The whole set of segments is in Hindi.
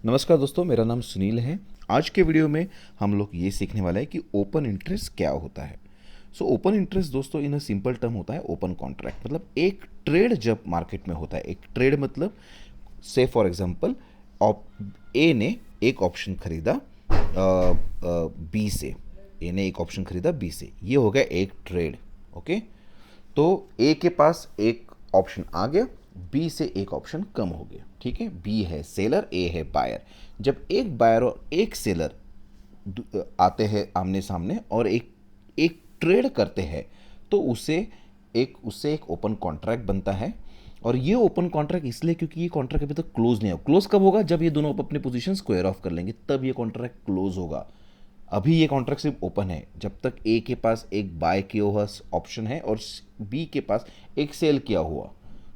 नमस्कार दोस्तों, मेरा नाम सुनील है। आज के वीडियो में हम लोग ये सीखने वाले हैं कि ओपन इंटरेस्ट क्या होता है। ओपन इंटरेस्ट दोस्तों इन अ सिंपल टर्म होता है ओपन कॉन्ट्रैक्ट। मतलब एक ट्रेड जब मार्केट में होता है, एक ट्रेड मतलब से फॉर एग्जांपल ए ने एक ऑप्शन खरीदा बी से। ए ने एक ऑप्शन खरीदा बी से, ये हो गया एक ट्रेड। ओके, तो ए के पास एक ऑप्शन आ गया, बी से एक ऑप्शन कम हो गया। ठीक है, बी है सेलर, ए है बायर। जब एक बायर और एक सेलर आते हैं आमने सामने और एक एक ट्रेड करते हैं, तो उससे एक ओपन कॉन्ट्रैक्ट बनता है। और ये ओपन कॉन्ट्रैक्ट इसलिए क्योंकि ये कॉन्ट्रैक्ट अभी तक क्लोज नहीं हुआ। क्लोज कब होगा? जब ये दोनों अपने पोजीशन स्क्वायर ऑफ कर लेंगे, तब ये कॉन्ट्रैक्ट क्लोज होगा। अभी ये कॉन्ट्रैक्ट सिर्फ ओपन है जब तक ए के पास एक बाय किया हुआ ऑप्शन है और बी के पास एक सेल किया हुआ।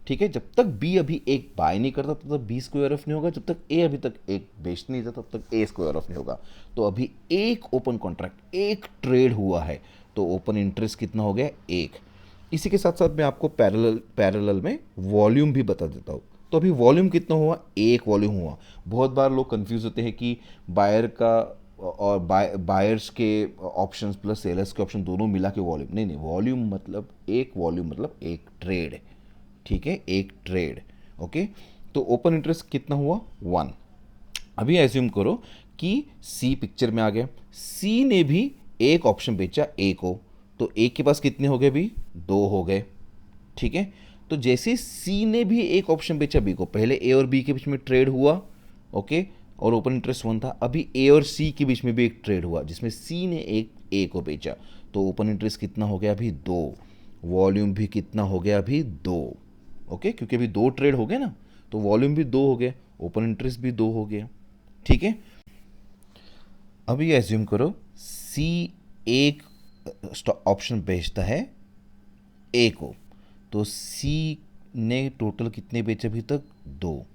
ठीक है, जब तक बी अभी एक बाय नहीं करता तब तक बी स्क्वायर ऑफ नहीं होगा। जब तक ए अभी तक एक बेच नहीं था तब तक ए स्क्वायर ऑफ नहीं होगा। तो अभी एक ओपन कॉन्ट्रैक्ट, एक ट्रेड हुआ है, तो ओपन इंटरेस्ट कितना हो गया? एक। इसी के साथ साथ मैं आपको पैरेलल में वॉल्यूम भी बता देता हूँ। तो अभी वॉल्यूम कितना हुआ? एक वॉल्यूम हुआ। बहुत बार लोग कंफ्यूज होते हैं कि बायर का और बायर्स के ऑप्शंस प्लस सेलर्स के ऑप्शन दोनों मिला के वॉल्यूम। नहीं नहीं, वॉल्यूम मतलब एक, वॉल्यूम मतलब एक ट्रेड। ठीक है, एक ट्रेड। ओके, तो ओपन इंटरेस्ट कितना हुआ? वन। अभी एज्यूम करो कि सी पिक्चर में आ गया। सी ने भी एक ऑप्शन बेचा ए को, तो ए के पास कितने हो गए? भी दो हो गए। ठीक है, तो जैसे सी ने भी एक ऑप्शन बेचा बी को, पहले ए और बी के बीच में ट्रेड हुआ। ओके, और ओपन इंटरेस्ट वन था। अभी ए और सी के बीच में भी एक ट्रेड हुआ जिसमें सी ने एक ए को बेचा, तो ओपन इंटरेस्ट कितना हो गया? अभी दो। वॉल्यूम भी कितना हो गया? अभी दो। ओके, क्योंकि अभी दो ट्रेड हो गए ना, तो वॉल्यूम भी दो हो गया, ओपन इंटरेस्ट भी दो हो गया। ठीक है, अभी एज्यूम करो सी एक ऑप्शन बेचता है ए को, तो सी ने टोटल कितने बेचे अभी तक? दो।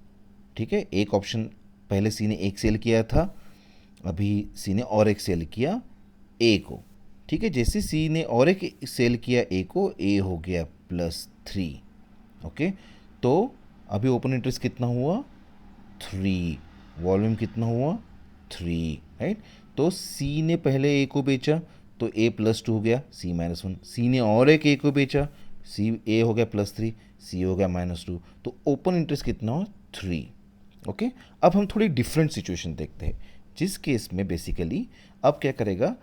ठीक है, एक ऑप्शन पहले सी ने एक सेल किया था, अभी सी ने और एक सेल किया ए को। ठीक है, जैसे सी ने और एक सेल किया ए को, ए हो गया +3। ओके, तो अभी ओपन इंटरेस्ट कितना हुआ? थ्री। वॉल्यूम कितना हुआ? थ्री। राइट, तो सी ने पहले ए को बेचा, तो ए +2 हो गया, सी -1। सी ने और एक ए को बेचा, सी ए हो गया +3, सी हो गया -2। तो ओपन इंटरेस्ट कितना हुआ? थ्री। ओके, अब हम थोड़ी डिफरेंट सिचुएशन देखते हैं, जिस केस में बेसिकली अब क्या करेगा,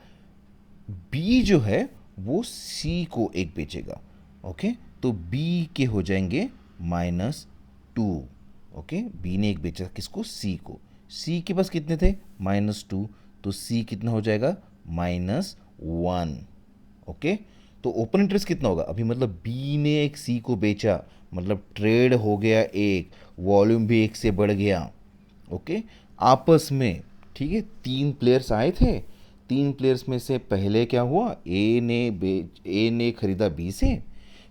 बी जो है वो सी को एक बेचेगा। ओके, तो बी के हो जाएंगे -2। ओके, बी ने एक बेचा किसको? सी को। सी के पास कितने थे? -2, तो सी कितना हो जाएगा? -1। ओके, तो ओपन इंटरेस्ट कितना होगा अभी? मतलब बी ने एक सी को बेचा, मतलब ट्रेड हो गया एक, वॉल्यूम भी एक से बढ़ गया। ओके, आपस में। ठीक है, तीन प्लेयर्स आए थे। तीन प्लेयर्स में से पहले क्या हुआ? ए ने खरीदा बी से,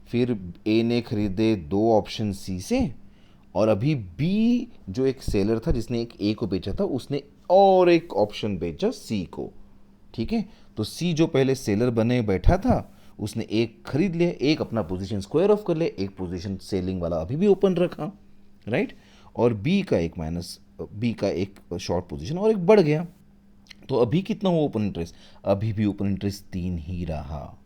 फिर ए ने खरीदे दो ऑप्शन सी से, और अभी बी जो एक सेलर था जिसने एक ए को बेचा था, उसने और एक ऑप्शन बेचा सी को। ठीक है, तो सी जो पहले सेलर बने बैठा था, उसने एक खरीद लिया, एक अपना पोजीशन स्क्वायर ऑफ कर ले, एक पोजीशन सेलिंग वाला अभी भी ओपन रखा। राइट, और बी का एक शॉर्ट पोजीशन और एक बढ़ गया। तो अभी कितना हुआ ओपन इंटरेस्ट? अभी भी ओपन इंटरेस्ट तीन ही रहा।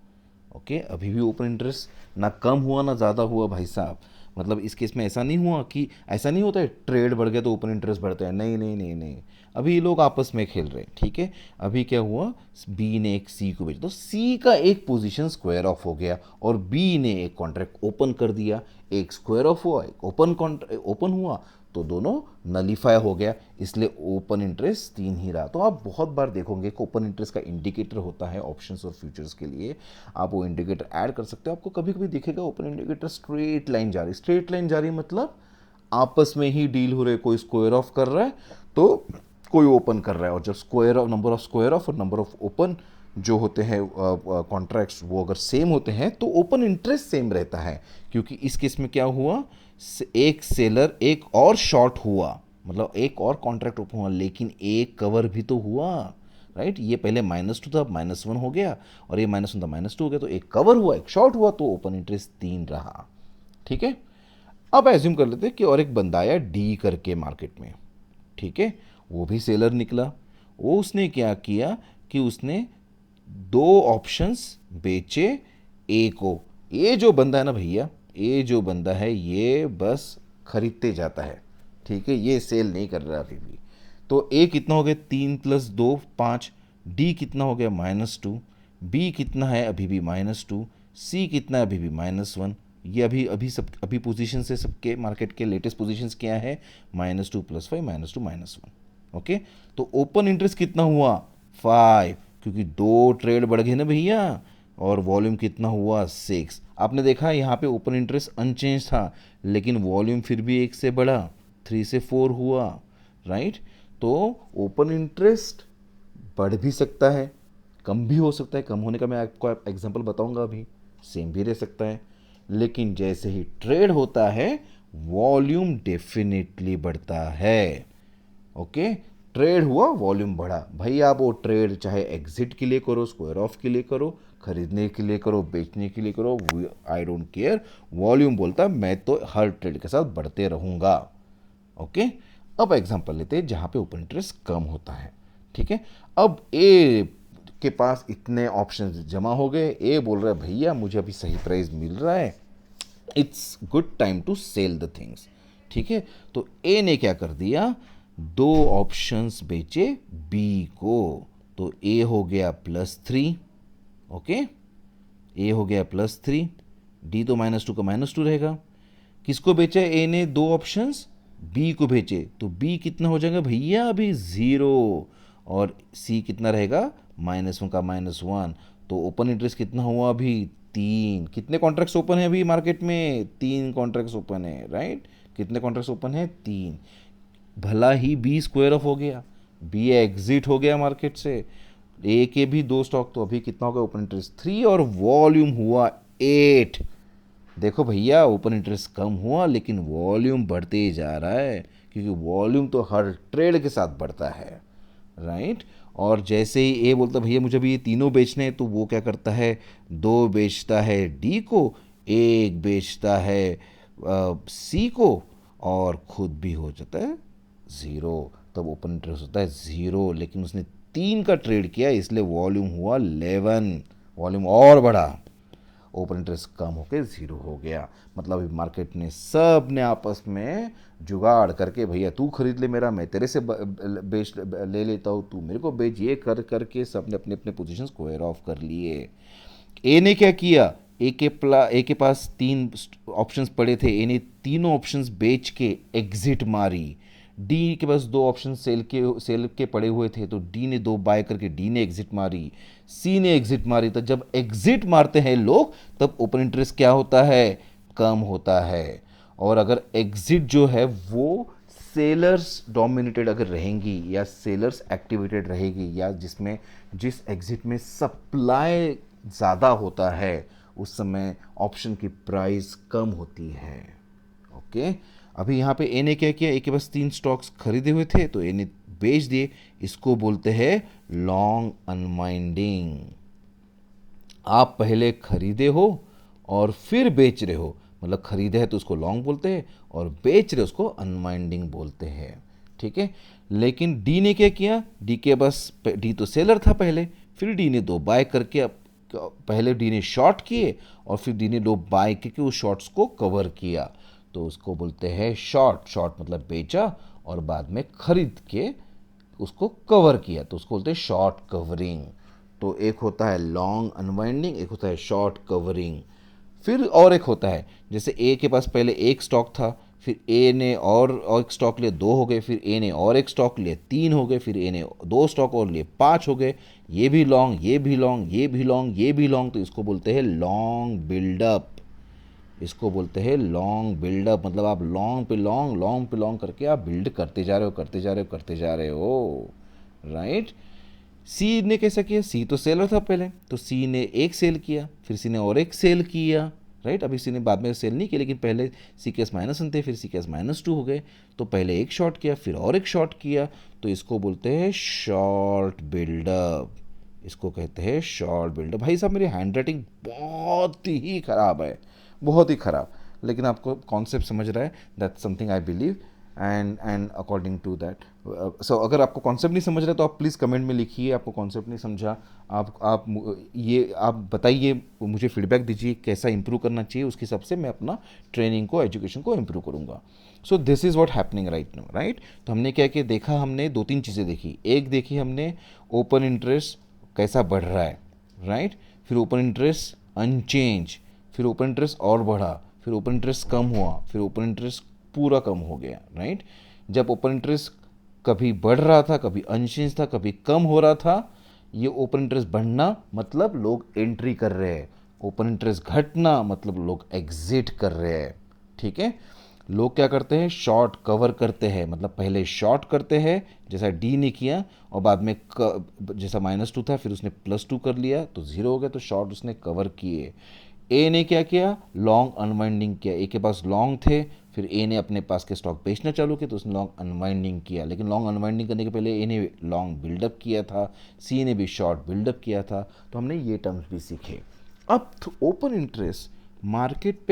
ओके, अभी भी ओपन इंटरेस्ट ना कम हुआ ना ज़्यादा हुआ भाई साहब। मतलब इस केस में ऐसा नहीं हुआ कि ऐसा नहीं होता है ट्रेड बढ़ गया तो ओपन इंटरेस्ट बढ़ता है। नहीं नहीं नहीं नहीं, अभी ये लोग आपस में खेल रहे हैं। ठीक है, अभी क्या हुआ, बी ने एक सी को बेचा, तो सी का एक पोजीशन स्क्वायर ऑफ हो गया और बी ने एक कॉन्ट्रैक्ट ओपन कर दिया। एक स्क्वायर ऑफ हुआ, एक ओपन हुआ, तो दोनों नलीफाई हो गया, इसलिए ओपन इंटरेस्ट तीन ही रहा। तो आप बहुत बार देखोगे कि ओपन इंटरेस्ट का इंडिकेटर होता है ऑप्शंस और फ्यूचर्स के लिए। आप वो इंडिकेटर ऐड कर सकते हो। आपको कभी कभी दिखेगा ओपन इंडिकेटर स्ट्रेट लाइन जा रही। स्ट्रेट लाइन जा रही मतलब आपस में ही डील हो रहे, कोई स्क्वायर ऑफ कर रहा है तो कोई ओपन कर रहा है। और जब square of, number of square of और नंबर ऑफ ओपन जो होते हैं कॉन्ट्रैक्ट्स, वो अगर सेम होते हैं तो ओपन इंटरेस्ट सेम रहता है। क्योंकि इस केस में क्या हुआ, एक सेलर एक और शॉर्ट हुआ, मतलब एक और कॉन्ट्रैक्ट ओपन हुआ, लेकिन एक कवर भी तो हुआ। राइट, ये पहले -2 था, -1 हो गया, और ये -1 था, -2 हो गया, तो एक कवर हुआ एक शॉर्ट हुआ, तो ओपन इंटरेस्ट तीन रहा। ठीक है, अब एज्यूम कर लेते हैं कि और एक बंदा आया डी करके मार्केट में। ठीक है, वो भी सेलर निकला। वो उसने क्या किया कि उसने 2 ऑप्शंस बेचे ए को। ये जो बंदा है ना भैया, ये जो बंदा है ये बस खरीदते जाता है, ठीक है, ये सेल नहीं कर रहा अभी भी। तो ए कितना हो गया, 3 + 2 5। डी कितना हो गया, -2। बी कितना है, अभी भी -2। सी कितना है, अभी भी -1। ये अभी अभी सब अभी पोजीशन से सबके मार्केट के लेटेस्ट पोजीशंस क्या है, -2 + 5 -2 -1। ओके, तो ओपन इंटरेस्ट कितना हुआ, 5, क्योंकि 2 ट्रेड बढ़ गए ना भैया, और वॉल्यूम कितना हुआ, 6। आपने देखा यहाँ पे ओपन इंटरेस्ट अनचेंज था, लेकिन वॉल्यूम फिर भी 1 से बढ़ा, 3 से 4 हुआ, राइट। तो ओपन इंटरेस्ट बढ़ भी सकता है, कम भी हो सकता है। कम होने का मैं आपको एग्जांपल बताऊंगा अभी, सेम भी रह सकता है। लेकिन जैसे ही ट्रेड होता है वॉल्यूम डेफिनेटली बढ़ता है। ओके, ट्रेड हुआ, वॉल्यूम बढ़ा, भाई आप वो ट्रेड चाहे एग्जिट के लिए करो, स्क्वायर ऑफ के लिए करो, खरीदने के लिए करो, बेचने के लिए करो, आई डोंट केयर, वॉल्यूम बोलता है मैं तो हर ट्रेड के साथ बढ़ते रहूँगा। ओके, अब एग्जांपल लेते हैं जहाँ पे ओपन इंटरेस्ट कम होता है, ठीक है। अब ए के पास इतने ऑप्शन जमा हो गए, ए बोल रहा है भैया मुझे अभी सही प्राइस मिल रहा है, it's good time to sell the things, ठीक है। तो ए ने क्या कर दिया, 2 ऑप्शंस बेचे बी को, तो ए हो गया +3। ओके, ए हो गया +3, डी तो -2 का -2 रहेगा। किसको बेचा ए ने, 2 ऑप्शंस बी को बेचे, तो बी कितना हो जाएगा भैया, अभी 0, और सी कितना रहेगा, -1 का -1। तो ओपन इंटरेस्ट कितना हुआ अभी, 3। कितने कॉन्ट्रैक्ट्स ओपन है अभी मार्केट में, 3 कॉन्ट्रैक्ट्स ओपन है, राइट। कितने कॉन्ट्रैक्ट्स ओपन है, 3। भला ही बी स्क्वायर ऑफ हो गया, बी एग्जिट हो गया मार्केट से, ए के भी 2 स्टॉक, तो अभी कितना हो गया ओपन इंटरेस्ट 3, और वॉल्यूम हुआ 8। देखो भैया ओपन इंटरेस्ट कम हुआ लेकिन वॉल्यूम बढ़ते ही जा रहा है, क्योंकि वॉल्यूम तो हर ट्रेड के साथ बढ़ता है, राइट। और जैसे ही ए बोलता भैया मुझे भी ये तीनों बेचने हैं, तो वो क्या करता है, 2 बेचता है डी को, 1 बेचता है सी को, और खुद भी हो जाता है 0। तब ओपन इंटरेस्ट होता है 0, लेकिन उसने 3 का ट्रेड किया इसलिए वॉल्यूम हुआ 11, वॉल्यूम और बढ़ा, ओपन इंटरेस्ट कम होकर 0 हो गया। मतलब अभी मार्केट ने सब ने आपस में जुगाड़ करके, भैया तू खरीद ले मेरा, मैं तेरे से बेच ले लेता हूँ, तू मेरे को बेच, ये कर करके सब ने अपने अपने पोजीशन स्क्वायर ऑफ कर लिए। ए ने क्या किया, ए के पास 3 ऑप्शंस पड़े थे, ए ने तीनों ऑप्शंस बेच के एग्जिट मारी। डी के पास 2 ऑप्शन सेल के पड़े हुए थे, तो डी ने 2 बाय करके डी ने एग्जिट मारी, सी ने एग्जिट मारी। तो जब एग्जिट मारते हैं लोग तब ओपन इंटरेस्ट क्या होता है, कम होता है। और अगर एग्जिट जो है वो सेलर्स डोमिनेटेड अगर रहेंगी, या सेलर्स एक्टिवेटेड रहेगी, या जिस एग्जिट में सप्लाई ज़्यादा होता है, उस समय ऑप्शन की प्राइस कम होती है। ओके, अभी यहाँ पे ए ने क्या किया, ए के पास 3 स्टॉक्स खरीदे हुए थे, तो ए ने बेच दिए, इसको बोलते हैं लॉन्ग अनवाइंडिंग। आप पहले खरीदे हो और फिर बेच रहे हो, मतलब खरीदे है तो उसको लॉन्ग बोलते हैं, और बेच रहे उसको अनवाइंडिंग बोलते हैं, ठीक है। लेकिन डी ने क्या किया, डी के बस डी तो सेलर था पहले, फिर डी ने 2 बाय करके, पहले डी ने शॉर्ट किए और फिर डी ने 2 बाय करके उस शॉर्ट्स को कवर किया, तो उसको बोलते हैं शॉर्ट। शॉर्ट मतलब बेचा और बाद में खरीद के उसको कवर किया, तो उसको बोलते हैं शॉर्ट कवरिंग। तो एक होता है लॉन्ग अनवाइंडिंग, एक होता है शॉर्ट कवरिंग। फिर और एक होता है, जैसे ए के पास पहले 1 स्टॉक था, फिर ए ने और एक स्टॉक लिए, 2 हो गए, फिर ए ने और एक स्टॉक लिए, 3 हो गए, फिर ए ने 2 स्टॉक और लिए, 5 हो गए। ये भी लॉन्ग, ये भी लॉन्ग, ये भी लॉन्ग, ये भी लॉन्ग, तो इसको बोलते हैं लॉन्ग बिल्डअप। इसको बोलते हैं लॉन्ग बिल्डअप, मतलब आप लॉन्ग पे लॉन्ग, लॉन्ग पे लॉन्ग करके आप बिल्ड करते जा रहे हो, करते जा रहे हो, करते जा रहे हो, राइट। सी ने कैसा किया, सी तो सेलर था पहले, तो सी ने 1 सेल किया, फिर सी ने और 1 सेल किया, राइट। अभी सी ने बाद में सेल नहीं किया, लेकिन पहले सी के -1 थे, फिर सी के -2 हो गए, तो पहले 1 शॉर्ट किया, फिर और 1 शॉर्ट किया, तो इसको बोलते हैं शॉर्ट बिल्डअप। इसको कहते हैं शॉर्ट बिल्डअप। भाई साहब मेरी हैंड राइटिंग बहुत ही ख़राब है, बहुत ही ख़राब, लेकिन आपको कॉन्सेप्ट समझ रहा है, that's something I believe and according to that. So अगर आपको कॉन्सेप्ट नहीं समझ रहा तो आप प्लीज़ कमेंट में लिखिए, आपको कॉन्सेप्ट नहीं समझा। आप बताइए, मुझे फीडबैक दीजिए कैसा इंप्रूव करना चाहिए, उसके हिसाब से मैं अपना ट्रेनिंग को, एजुकेशन को इम्प्रूव करूँगा। So this is what happening right now, right. तो हमने क्या किया, देखा हमने दो तीन चीज़ें देखी। एक देखी हमने ओपन इंटरेस्ट कैसा बढ़ रहा है, राइट। फिर ओपन इंटरेस्ट अनचेंज, फिर ओपन इंटरेस्ट और बढ़ा, फिर ओपन इंटरेस्ट कम हुआ, फिर ओपन इंटरेस्ट पूरा कम हो गया, राइट। जब ओपन इंटरेस्ट कभी बढ़ रहा था, कभी अनचेंज था, कभी कम हो रहा था, ये ओपन इंटरेस्ट बढ़ना मतलब लोग एंट्री कर रहे हैं। ओपन इंटरेस्ट घटना मतलब लोग एग्जिट कर रहे हैं, ठीक है। लोग क्या करते हैं, शॉर्ट कवर करते हैं, मतलब पहले शॉर्ट करते हैं जैसा डी ने किया, और बाद में जैसा -2 था फिर उसने +2 कर लिया तो 0 हो गया, तो शॉर्ट उसने कवर किए। ए ने क्या किया, लॉन्ग अनवाइंडिंग किया। ए के पास लॉन्ग थे, फिर ए ने अपने पास के स्टॉक बेचना चालू किया तो उसने लॉन्ग अनवाइंडिंग किया। लेकिन लॉन्ग अनवाइंडिंग करने के पहले ए ने लॉन्ग बिल्डअप किया था, सी ने भी शॉर्ट बिल्डअप किया था। तो हमने ये टर्म्स भी सीखे। अब ओपन इंटरेस्ट मार्केट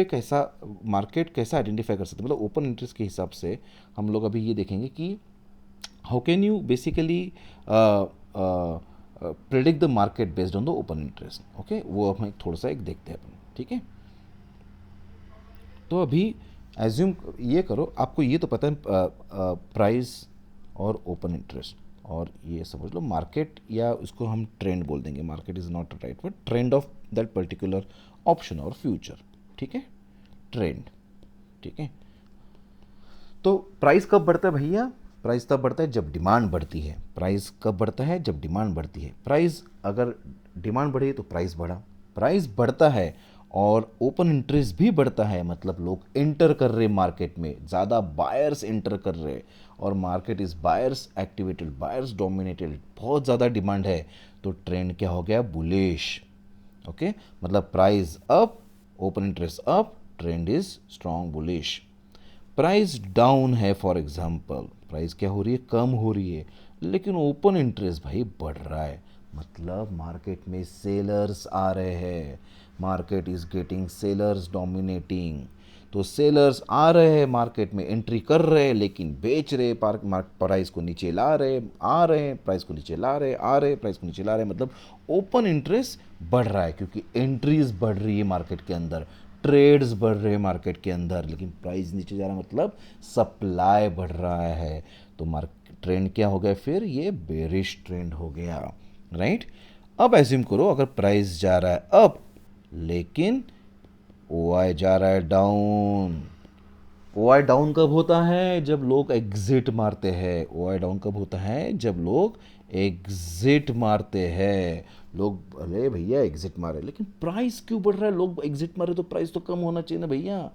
कैसा आइडेंटिफाई कर सकते हैं, मतलब ओपन इंटरेस्ट के हिसाब से हम लोग अभी ये देखेंगे कि how can you basically predict the market based on the open interest. Okay, वो हम थोड़ा सा एक देखते हैं अपन, ठीक है। तो अभी एज्यूम ये करो, आपको ये तो पता है प्राइस और ओपन इंटरेस्ट, और ये समझ लो मार्केट, या उसको हम ट्रेंड बोल देंगे, market is not right word, trend of that particular option और फ्यूचर, ठीक है, ट्रेंड, ठीक है। तो प्राइस कब बढ़ता है भैया, प्राइस तब बढ़ता है जब डिमांड बढ़ती है। प्राइस कब बढ़ता है, जब डिमांड बढ़ती है। प्राइस अगर डिमांड बढ़ी तो प्राइस बढ़ा, प्राइस बढ़ता है और ओपन इंटरेस्ट भी बढ़ता है, मतलब लोग एंटर कर रहे मार्केट में, ज़्यादा बायर्स एंटर कर रहे, और market is buyers activated, buyers dominated, बहुत ज़्यादा डिमांड है, तो ट्रेंड क्या हो गया, बुलिश। ओके, मतलब price up, open interest up, trend is strong bullish. Price down है, फॉर एग्जांपल प्राइस क्या हो रही है, कम हो रही है, लेकिन ओपन इंटरेस्ट भाई बढ़ रहा है, मतलब मार्केट में सेलर्स आ रहे हैं, market is getting sellers dominating. तो सेलर्स आ रहे हैं मार्केट में, एंट्री कर रहे हैं, लेकिन बेच रहे, प्राइस को नीचे ला रहे, आ रहे हैं, प्राइस को नीचे ला रहे, आ रहे, प्राइस को नीचे ला रहे, मतलब ओपन इंटरेस्ट बढ़ रहा है, क्योंकि एंट्रीज बढ़ रही है मार्केट के अंदर, ट्रेड्स बढ़ रहे हैं मार्केट के अंदर, लेकिन प्राइस नीचे जा रहा है, मतलब सप्लाई बढ़ रहा है। तो मार्केट ट्रेंड क्या हो गया, फिर ये बेरिश ट्रेंड हो गया, राइट। अब एज्यूम करो अगर प्राइस जा रहा है अप, लेकिन ओआई जा रहा है डाउन। ओआई डाउन कब होता है, जब लोग एग्जिट मारते हैं। ओआई डाउन कब होता है, जब लोग एग्जिट मारते हैं। लोग, अरे भैया एग्जिट मारे, लेकिन प्राइस क्यों बढ़ रहा है, लोग एग्जिट मारे तो प्राइस तो कम होना चाहिए ना भैया।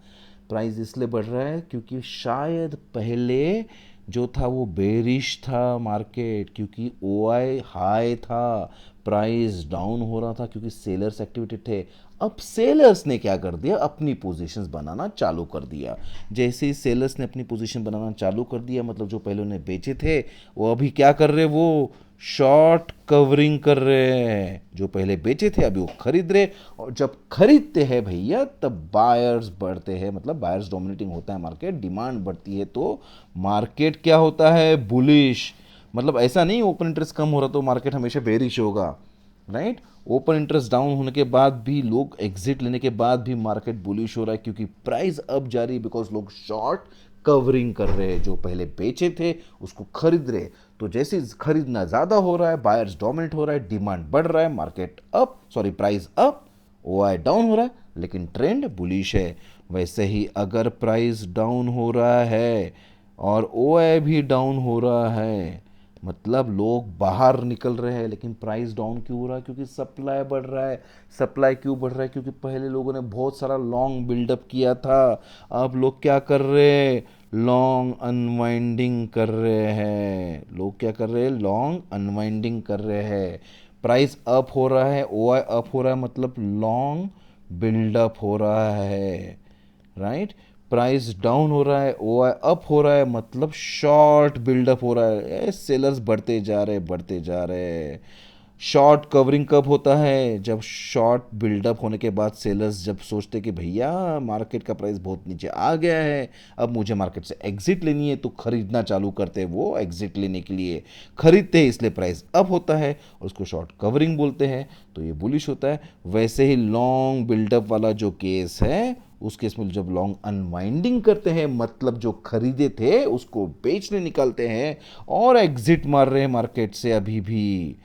प्राइस इसलिए बढ़ रहा है क्योंकि शायद पहले जो था वो बेरिश था मार्केट, क्योंकि ओआई हाई था, प्राइस डाउन हो रहा था क्योंकि सेलर्स एक्टिवेटेड थे। अब सेलर्स ने क्या कर दिया, अपनी पोजीशंस बनाना चालू कर दिया। जैसे ही सेलर्स ने अपनी पोजीशन बनाना चालू कर दिया, मतलब जो पहले उन्हें बेचे थे वो अभी क्या कर रहे, वो शॉर्ट कवरिंग कर रहे हैं। जो पहले बेचे थे अभी वो खरीद रहे, और जब खरीदते हैं भैया तब बायर्स बढ़ते हैं, मतलब बायर्स डोमिनेटिंग होता है मार्केट, डिमांड बढ़ती है तो मार्केट क्या होता है, बुलिश। मतलब ऐसा नहीं ओपन इंटरेस्ट कम हो रहा तो मार्केट हमेशा बेरिश होगा, राइट। ओपन इंटरेस्ट डाउन होने के बाद भी, लोग एग्जिट लेने के बाद भी मार्केट बुलिश हो रहा है, क्योंकि प्राइस अप जा रही है, बिकॉज लोग शॉर्ट कवरिंग कर रहे हैं, जो पहले बेचे थे उसको खरीद रहे। तो जैसे खरीदना ज़्यादा हो रहा है, बायर्स डोमिनेट हो रहा है, डिमांड बढ़ रहा है, market up, sorry price up, OI down हो रहा है, लेकिन ट्रेंड बुलिश है। वैसे ही अगर प्राइस डाउन हो रहा है और ओआई भी डाउन हो रहा है, मतलब लोग बाहर निकल रहे हैं, लेकिन प्राइस डाउन क्यों हो रहा है, क्योंकि सप्लाई बढ़ रहा है। सप्लाई क्यों बढ़ रहा है, क्योंकि पहले लोगों ने बहुत सारा लॉन्ग बिल्डअप किया था, अब लोग क्या कर रहे हैं, लॉन्ग अनवाइंडिंग कर रहे हैं। लोग क्या कर रहे हैं, लॉन्ग अनवाइंडिंग कर रहे हैं। प्राइस अप हो रहा है, ओआई अप हो रहा है, मतलब लॉन्ग बिल्डअप हो रहा है, राइट। प्राइस डाउन हो रहा है, ओआई अप हो रहा है, मतलब शॉर्ट बिल्डअप हो रहा है, सेलर्स बढ़ते जा रहे, बढ़ते जा रहे, शॉर्ट कवरिंग कब होता है? जब शॉर्ट बिल्डअप होने के बाद सेलर्स जब सोचते कि भैया मार्केट का प्राइस बहुत नीचे आ गया है, अब मुझे मार्केट से एग्जिट लेनी है, तो खरीदना चालू करते हैं। वो एग्जिट लेने के लिए खरीदते हैं, इसलिए प्राइस अप होता है और उसको शॉर्ट कवरिंग बोलते हैं, तो ये बुलिश होता है। वैसे ही लॉन्ग बिल्डअप वाला जो केस है, उस केस में जब लॉन्ग अनवाइंडिंग करते हैं, मतलब जो खरीदे थे उसको बेचने निकालते हैं और एग्जिट मार रहे हैं मार्केट से अभी भी,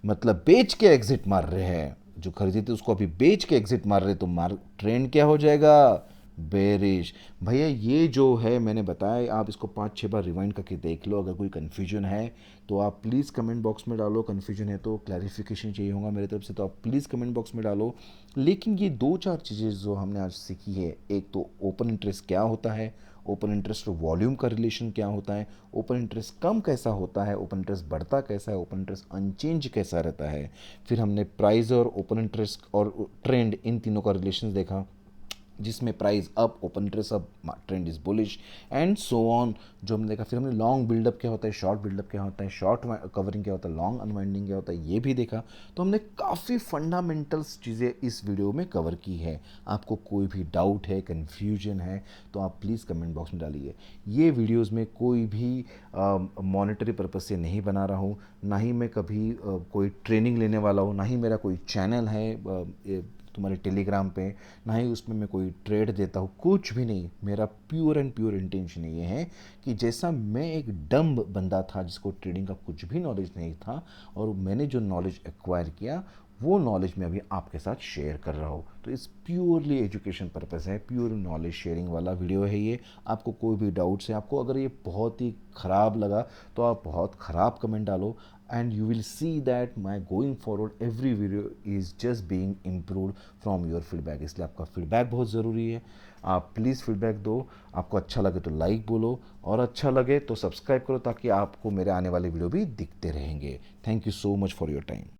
मतलब बेच के एग्जिट मार रहे हैं। जो खरीदे थे उसको अभी बेच के एग्जिट मार रहे हैं, तो ट्रेंड क्या हो जाएगा? बेरिश। भैया ये जो है मैंने बताया, आप इसको 5-6 बार रिवाइंड करके देख लो। अगर कोई कन्फ्यूजन है तो आप प्लीज़ कमेंट बॉक्स में डालो। कन्फ्यूजन है तो क्लैरिफिकेशन चाहिए होगा मेरी तरफ से, तो आप प्लीज़ कमेंट बॉक्स में डालो। लेकिन ये 2-4 चीज़ें जो हमने आज सीखी है, एक तो ओपन इंटरेस्ट क्या होता है, ओपन इंटरेस्ट और वॉल्यूम का रिलेशन क्या होता है, ओपन इंटरेस्ट कम कैसा होता है, ओपन इंटरेस्ट बढ़ता कैसा है, ओपन इंटरेस्ट अनचेंज कैसा रहता है। फिर हमने प्राइस और ओपन इंटरेस्ट और ट्रेंड, इन तीनों का रिलेशन देखा, जिसमें price up, open interest up, trend is bullish and so on, जो हमने देखा। फिर हमने लॉन्ग बिल्डअप क्या होता है, शॉर्ट बिल्डअप क्या होता है, शॉर्ट कवरिंग क्या होता है, लॉन्ग अनवाइंडिंग क्या होता है, ये भी देखा। तो हमने काफ़ी फंडामेंटल्स चीज़ें इस वीडियो में कवर की है। आपको कोई भी डाउट है, कन्फ्यूजन है, तो आप प्लीज़ कमेंट बॉक्स में डालिए। ये वीडियोज़ में कोई भी मॉनेटरी पर्पज़ से नहीं बना रहा हूँ, ना ही मैं कभी कोई ट्रेनिंग लेने वाला हूँ, ना ही मेरा कोई चैनल है तुम्हारे टेलीग्राम पे, ना ही उसमें मैं कोई ट्रेड देता हूँ, कुछ भी नहीं। मेरा प्योर एंड प्योर इंटेंशन ये है कि जैसा मैं एक डम्ब बंदा था जिसको ट्रेडिंग का कुछ भी नॉलेज नहीं था, और मैंने जो नॉलेज एक्वायर किया वो नॉलेज मैं अभी आपके साथ शेयर कर रहा हूँ। तो इस प्योरली एजुकेशन पर्पज़ है, प्योर नॉलेज शेयरिंग वाला वीडियो है ये। आपको कोई भी डाउट्स है, आपको अगर ये बहुत ही ख़राब लगा तो आप बहुत ख़राब कमेंट डालो, and you will see that my going forward every video is just being improved from your feedback। इसलिए आपका फीडबैक बहुत ज़रूरी है। आप प्लीज़ फीडबैक दो। आपको अच्छा लगे तो लाइक बोलो, और अच्छा लगे तो सब्सक्राइब करो, ताकि आपको मेरे आने वाले वीडियो भी दिखते रहेंगे। Thank you so much for your time.